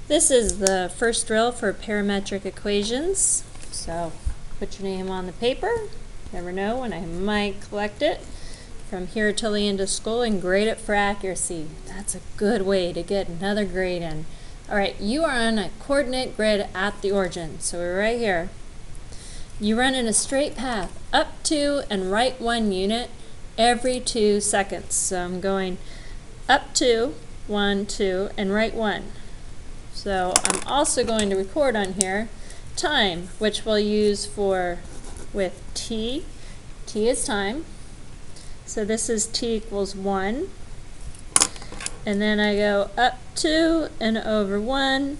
This is the first drill for parametric equations. So put your name on the paper. Never know when I might collect it from here till the end of school and grade it for accuracy. That's a good way to get another grade in. Alright, you are on a coordinate grid at the origin. So we're right here. You run in a straight path up to and right 1 unit every 2 seconds. So I'm going up 2, 1, 2, and right 1. So I'm also going to record on here time, which we'll use with t. T is time. So this is t equals 1. And then I go up 2 and over 1,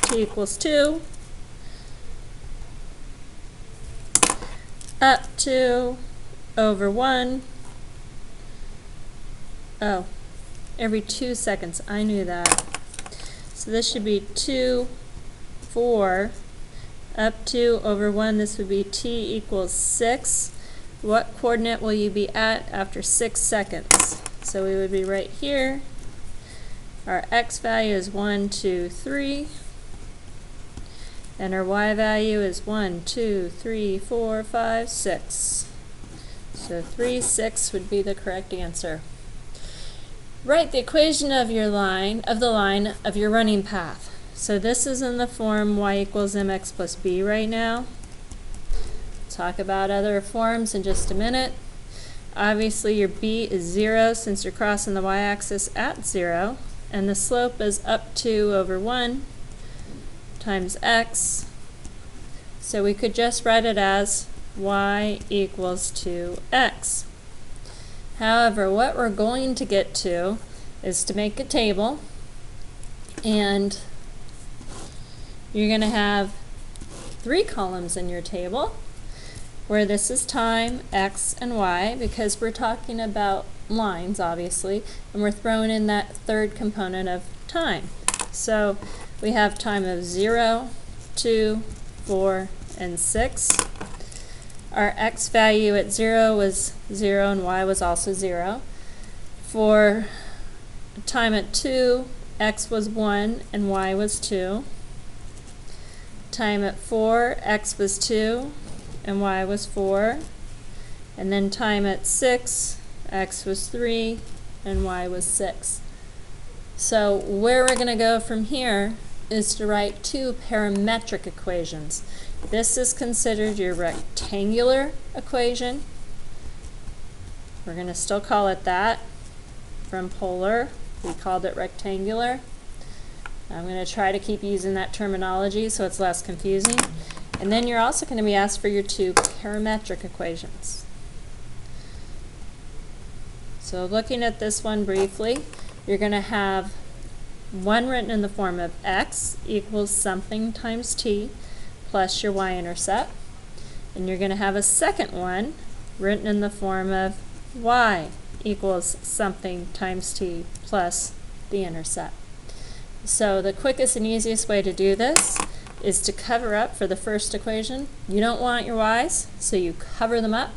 t equals 2. Up 2 over 1. Oh, every 2 seconds. I knew that. So this should be 2, 4, up 2 over 1. This would be t equals 6. What coordinate will you be at after 6 seconds? So we would be right here. Our x value is 1, 2, 3. And our y value is 1, 2, 3, 4, 5, 6. So 3, 6 would be the correct answer. Write the equation of your line of your running path. So this is in the form y equals mx plus b right now. Talk about other forms in just a minute. Obviously your b is 0 since you're crossing the y-axis at 0, and the slope is up 2 over 1 times x. So we could just write it as y equals 2x. However, what we're going to get to is to make a table, and you're going to have 3 columns in your table where this is time, x, and y, because we're talking about lines, obviously, and we're throwing in that third component of time. So we have time of 0, 2, 4, and 6. Our x value at 0 was 0 and y was also 0. For time at 2, x was 1 and y was 2. Time at 4, x was 2 and y was 4. And then time at 6, x was 3 and y was 6. So where we're going to go from here is to write 2 parametric equations. This is considered your rectangular equation. We're going to still call it that. From polar, we called it rectangular. I'm going to try to keep using that terminology so it's less confusing. And then you're also going to be asked for your 2 parametric equations. So looking at this one briefly, you're going to have one written in the form of x equals something times t plus your y-intercept. And you're going to have a second one written in the form of y equals something times t plus the intercept. So the quickest and easiest way to do this is to cover up for the first equation. You don't want your y's, so you cover them up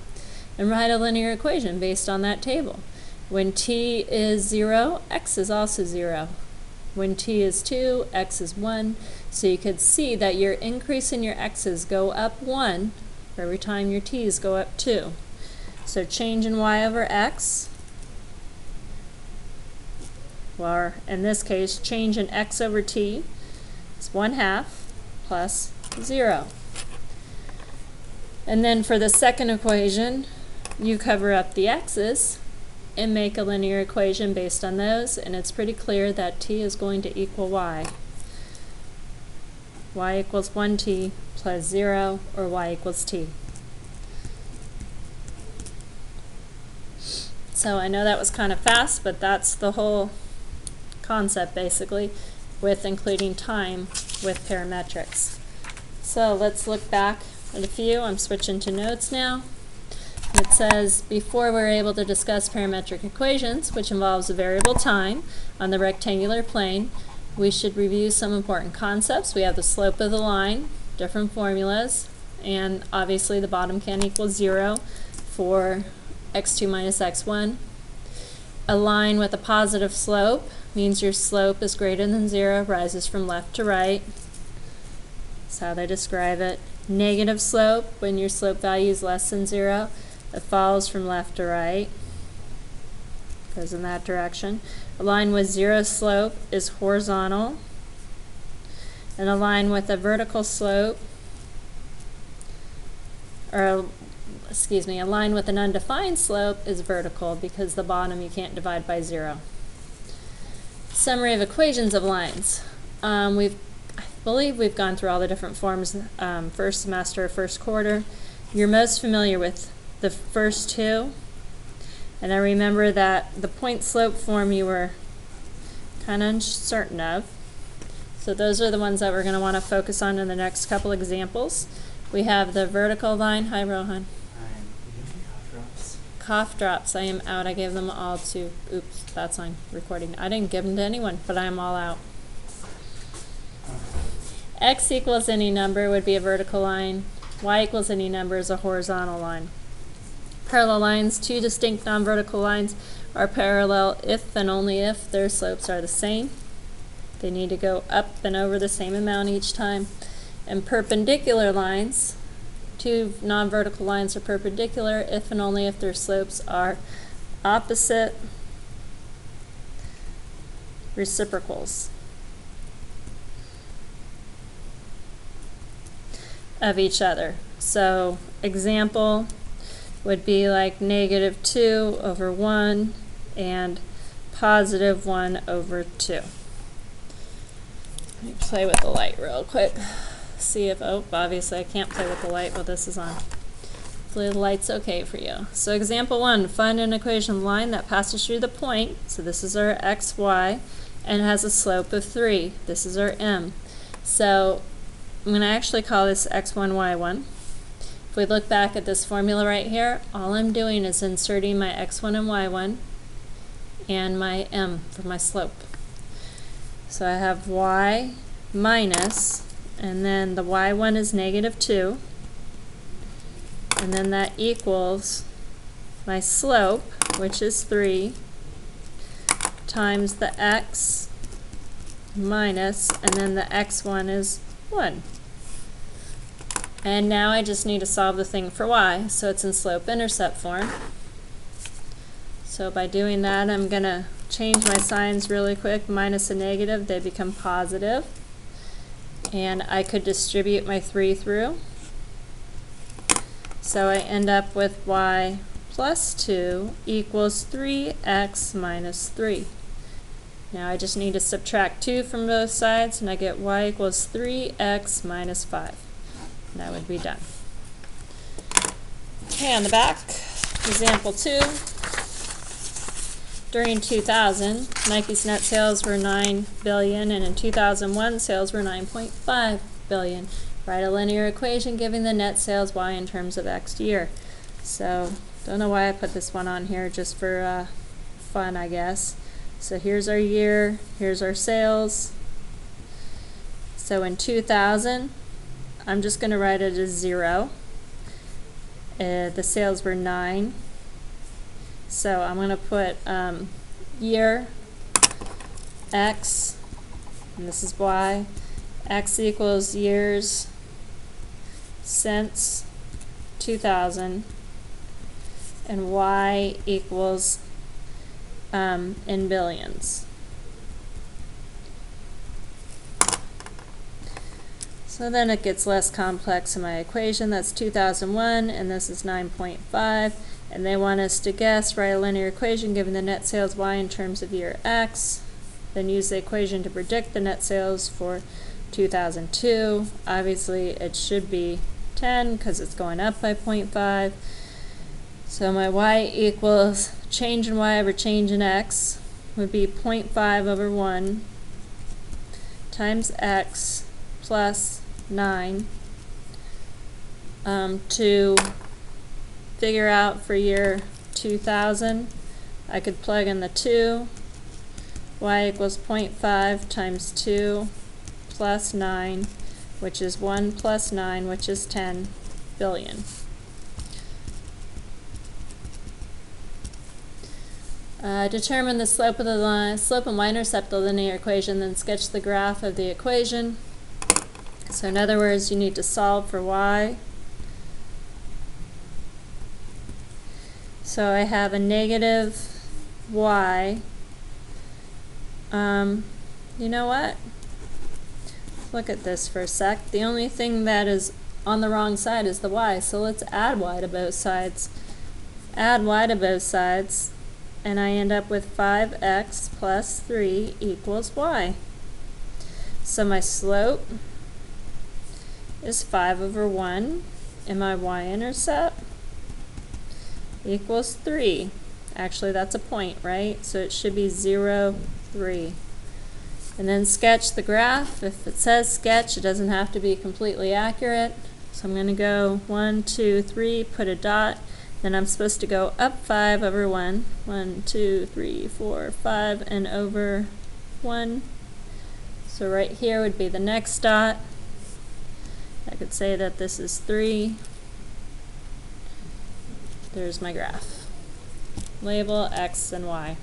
and write a linear equation based on that table. When t is 0, x is also 0. When t is 2, x is 1. So you could see that your increase in your x's go up 1 for every time your t's go up 2. So change in y over x, or in this case, change in x over t is 1/2 plus 0. And then for the second equation, you cover up the x's and make a linear equation based on those, and it's pretty clear that t is going to equal y. Y equals 1t plus 0, or y equals t. So I know that was kind of fast, but that's the whole concept basically, with including time with parametrics. So let's look back at a few. I'm switching to notes now. It says, before we're able to discuss parametric equations, which involves a variable time on the rectangular plane, we should review some important concepts. We have the slope of the line, different formulas, and obviously the bottom can't equal 0 for x2 minus x1. A line with a positive slope means your slope is greater than 0, rises from left to right. That's how they describe it. Negative slope, when your slope value is less than 0, it falls from left to right, goes in that direction. A line with 0 slope is horizontal, and a line with a vertical slope, or excuse me, a line with an undefined slope is vertical because the bottom you can't divide by 0. Summary of equations of lines. I believe we've gone through all the different forms first semester, first quarter. You're most familiar with the first two, and I remember that the point slope form you were kind of uncertain of. So those are the ones that we're going to want to focus on in the next couple examples. We have the vertical line. Hi, Rohan. Cough drops. I am out. I gave them all to, oops, that's on recording. I didn't give them to anyone, but I am all out. X equals any number would be a vertical line. Y equals any number is a horizontal line. Parallel lines, two distinct non-vertical lines, are parallel if and only if their slopes are the same. They need to go up and over the same amount each time. And perpendicular lines, two non-vertical lines are perpendicular if and only if their slopes are opposite reciprocals of each other. So example would be like -2 over 1 and +1 over 2. Let me play with the light real quick. See if, oh, obviously I can't play with the light while this is on. Hopefully the light's okay for you. So example 1, find an equation line that passes through the point, so this is our x, y, and has a slope of 3. This is our m. So I'm going to actually call this x1, y1. If we look back at this formula right here, all I'm doing is inserting my x1 and y1 and my m for my slope. So I have y minus, and then the y1 is -2, and then that equals my slope, which is 3, times the x minus, and then the x1 is 1. And now I just need to solve the thing for y, so it's in slope-intercept form. So by doing that, I'm going to change my signs really quick. Minus a negative, they become positive. And I could distribute my 3 through. So I end up with y plus 2 equals 3x minus 3. Now I just need to subtract 2 from both sides, and I get y equals 3x minus 5. And that would be done. Okay, on the back, example 2. During 2000, Nike's net sales were $9 billion, and in 2001, sales were $9.5 billion. Write a linear equation giving the net sales y in terms of x year. So, don't know why I put this one on here, just for fun, I guess. So here's our year, here's our sales. So in 2000, I'm just going to write it as 0. The sales were 9. So I'm going to put year, x, and this is y. X equals years since 2000, and y equals in billions. So then it gets less complex in my equation. That's 2001, and this is 9.5. And they want us to guess, write a linear equation given the net sales y in terms of year x. Then use the equation to predict the net sales for 2002. Obviously, it should be 10 because it's going up by 0.5. So my y equals change in y over change in x would be 0.5 over 1 times x plus 9 to figure out for year 2000. I could plug in the 2. Y equals 0.5 times 2 plus 9, which is 1 plus 9, which is 10 billion. Determine the slope of the line, slope and y-intercept of the linear equation, then sketch the graph of the equation. So in other words, you need to solve for y. So I have a negative y. You know what? Look at this for a sec. The only thing that is on the wrong side is the y, so let's add y to both sides. Add y to both sides, and I end up with 5x plus 3 equals y. So my slope is 5 over 1, and my y-intercept equals 3. Actually, that's a point, right? So it should be 0, 3. And then sketch the graph. If it says sketch, it doesn't have to be completely accurate. So I'm going to go 1, 2, 3, put a dot. Then I'm supposed to go up 5 over 1. 1, 2, 3, 4, 5, and over 1. So right here would be the next dot. I could say that this is 3. There's my graph. Label x and y.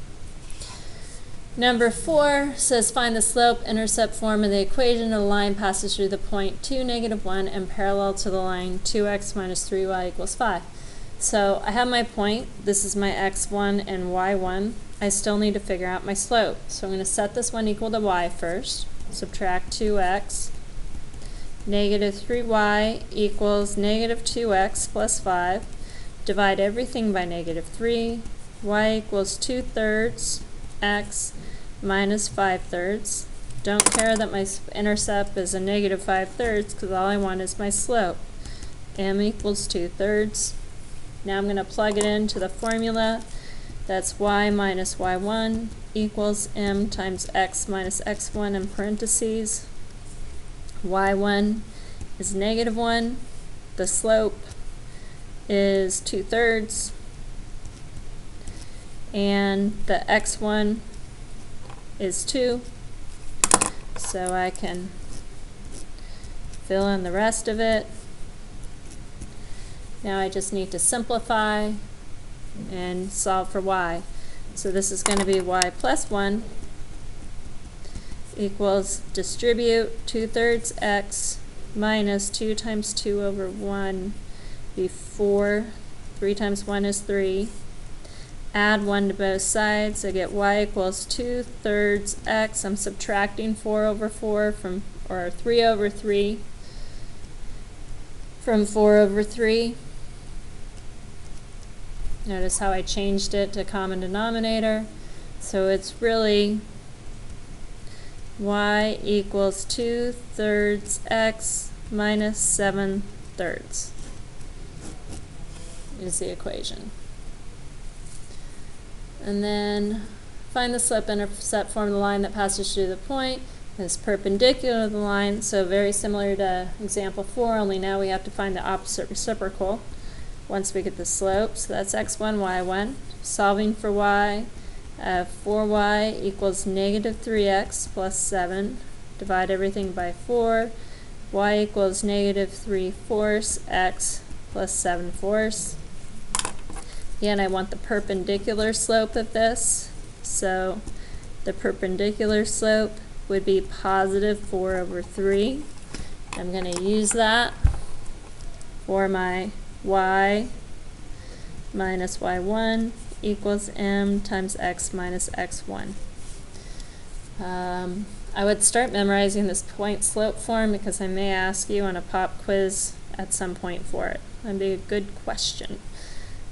Number 4 says find the slope-intercept form of the equation. A line passes through the point 2, -1 and parallel to the line 2x minus 3y equals 5. So I have my point. This is my x1 and y1. I still need to figure out my slope. So I'm going to set this one equal to y first. Subtract 2x. Negative 3y equals negative 2x plus 5. Divide everything by negative 3. Y equals 2/3 x minus 5/3. Don't care that my intercept is a negative 5/3 because all I want is my slope. M equals 2/3. Now I'm going to plug it into the formula. That's y minus y1 equals m times x minus x1 in parentheses. y1 is -1. The slope is 2/3. And the x1 is 2. So I can fill in the rest of it. Now I just need to simplify and solve for y. So this is going to be y plus 1 equals distribute 2/3 x minus 2 times 2 over 1 be 4. 3 times 1 is 3. Add 1 to both sides. I get y equals 2/3 x. I'm subtracting 4 over 4 from, or 3 over 3 from 4 over 3. Notice how I changed it to common denominator. So it's really y equals 2/3 x minus 7/3 is the equation. And then find the slope-intercept form of the line that passes through the point. It's perpendicular to the line, so very similar to example 4, only now we have to find the opposite reciprocal once we get the slope. So that's x1, y1. Solving for y, 4y equals negative 3x plus 7. Divide everything by 4. Y equals negative 3/4 x plus 7/4. Again, I want the perpendicular slope of this. So the perpendicular slope would be positive 4 over 3. I'm going to use that for my y minus y1 equals m times x minus x1. I would start memorizing this point slope form because I may ask you on a pop quiz at some point for it. That'd be a good question.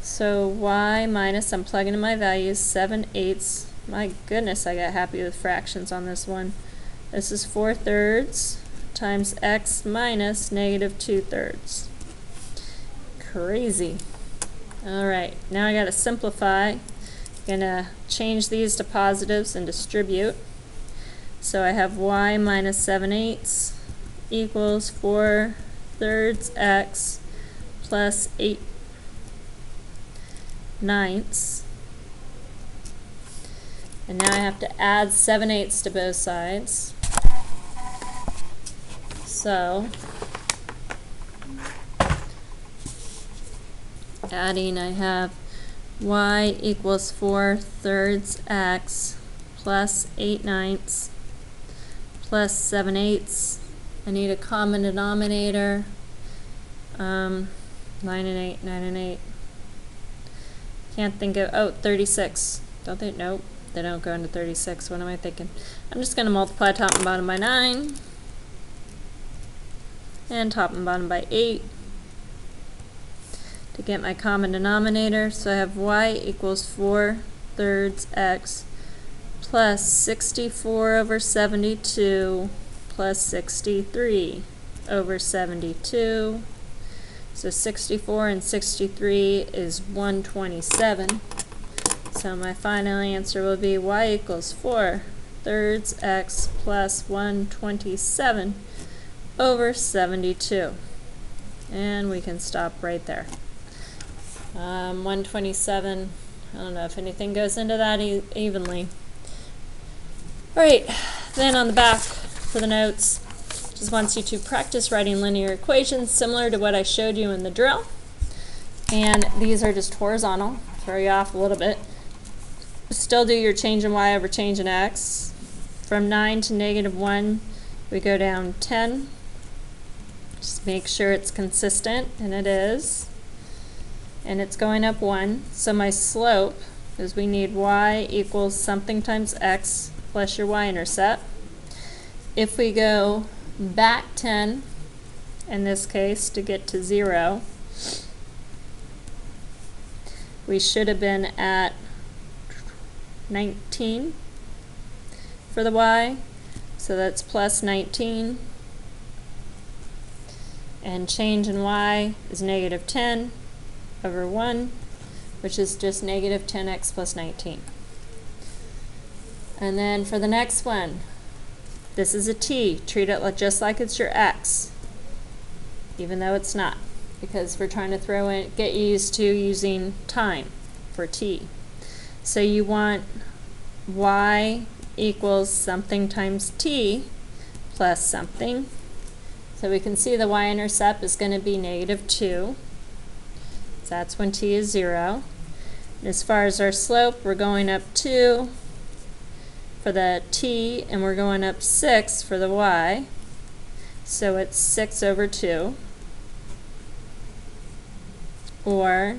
So y minus, I'm plugging in my values, 7/8. My goodness, I got happy with fractions on this one. This is 4/3 times x minus negative 2/3. Crazy. Alright, now I gotta simplify. Gonna change these to positives and distribute. So I have y minus 7/8 equals 4/3 x plus 8/9. And now I have to add 7/8 to both sides. So adding, I have y equals 4/3 x plus 8/9 plus 7/8. I need a common denominator. 9 and 8, 9 and 8. Can't think of, oh, 36. Don't they? Nope, they don't go into 36. What am I thinking? I'm just going to multiply top and bottom by 9 and top and bottom by 8 to get my common denominator. So I have y equals 4/3 x plus 64/72 plus 63/72. So 64 and 63 is 127. So my final answer will be y equals 4/3 x plus 127/72. And we can stop right there. 127, I don't know if anything goes into that evenly. Alright, then on the back for the notes, just wants you to practice writing linear equations similar to what I showed you in the drill. And these are just horizontal, throw you off a little bit. Still do your change in y over change in x. From 9 to -1, we go down 10. Just make sure it's consistent, and it is. And it's going up 1. So my slope is we need y equals something times x plus your y-intercept. If we go back 10, in this case, to get to 0, we should have been at 19 for the y, so that's plus 19. And change in y is -10 over 1, which is just -10x plus 19. And then for the next one, this is a t. Treat it just like it's your x, even though it's not, because we're trying to get used to using time for t. So you want y equals something times t plus something. So we can see the y-intercept is going to be -2. So that's when t is 0. And as far as our slope, we're going up 2 for the t, and we're going up 6 for the y. So it's 6/2. Or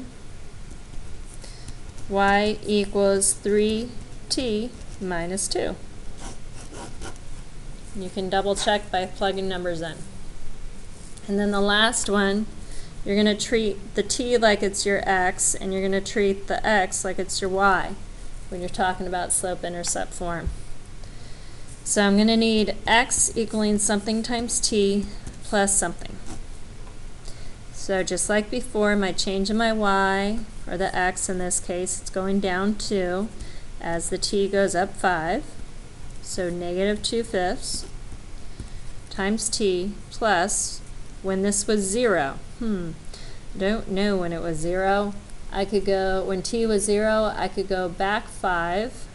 y equals 3t minus 2. You can double check by plugging numbers in. And then the last one, you're going to treat the t like it's your x, and you're going to treat the x like it's your y when you're talking about slope-intercept form. So I'm going to need x equaling something times t plus something. So just like before, my change in my y, or the x in this case, it's going down 2 as the t goes up 5. So -2/5 times t plus, when this was 0, don't know when it was 0. I could go, when t was 0, I could go back 5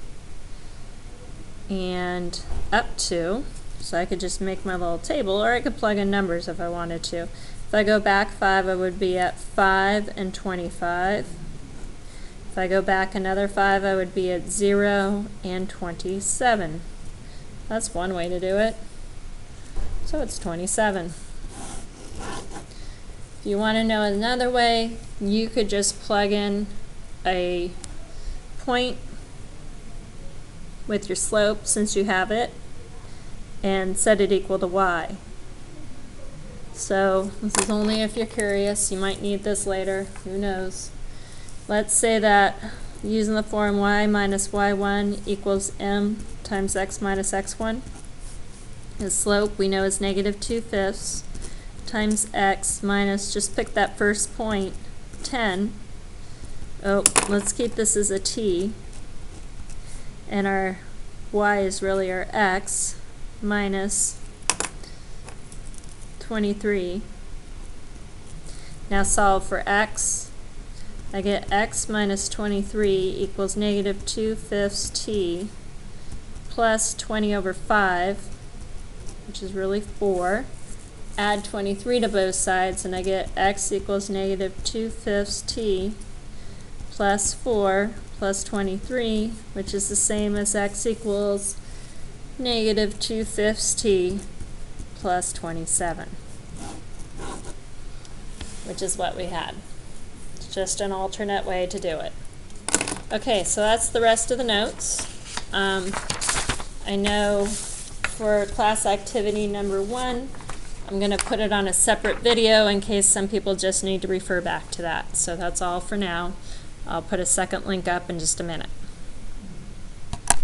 and up 2. So I could just make my little table, or I could plug in numbers if I wanted to. If I go back 5, I would be at 5 and 25. If I go back another 5, I would be at 0 and 27. That's one way to do it. So it's 27. If you want to know another way, you could just plug in a point with your slope, since you have it, and set it equal to y. So this is only if you're curious. You might need this later. Who knows? Let's say that using the form y minus y1 equals m times x minus x1. The slope we know is -2/5 times x minus, just pick that first point, 10. Oh, let's keep this as a t. And our y is really our x, minus 23. Now solve for x. I get x minus 23 equals -2/5 t plus 20/5, which is really 4. Add 23 to both sides, and I get x equals -2/5 t plus 4 plus 23, which is the same as x equals negative 2/5 t plus 27, which is what we had. It's just an alternate way to do it. Okay, so that's the rest of the notes. I know for class activity number 1, I'm going to put it on a separate video in case some people just need to refer back to that. So that's all for now. I'll put a second link up in just a minute.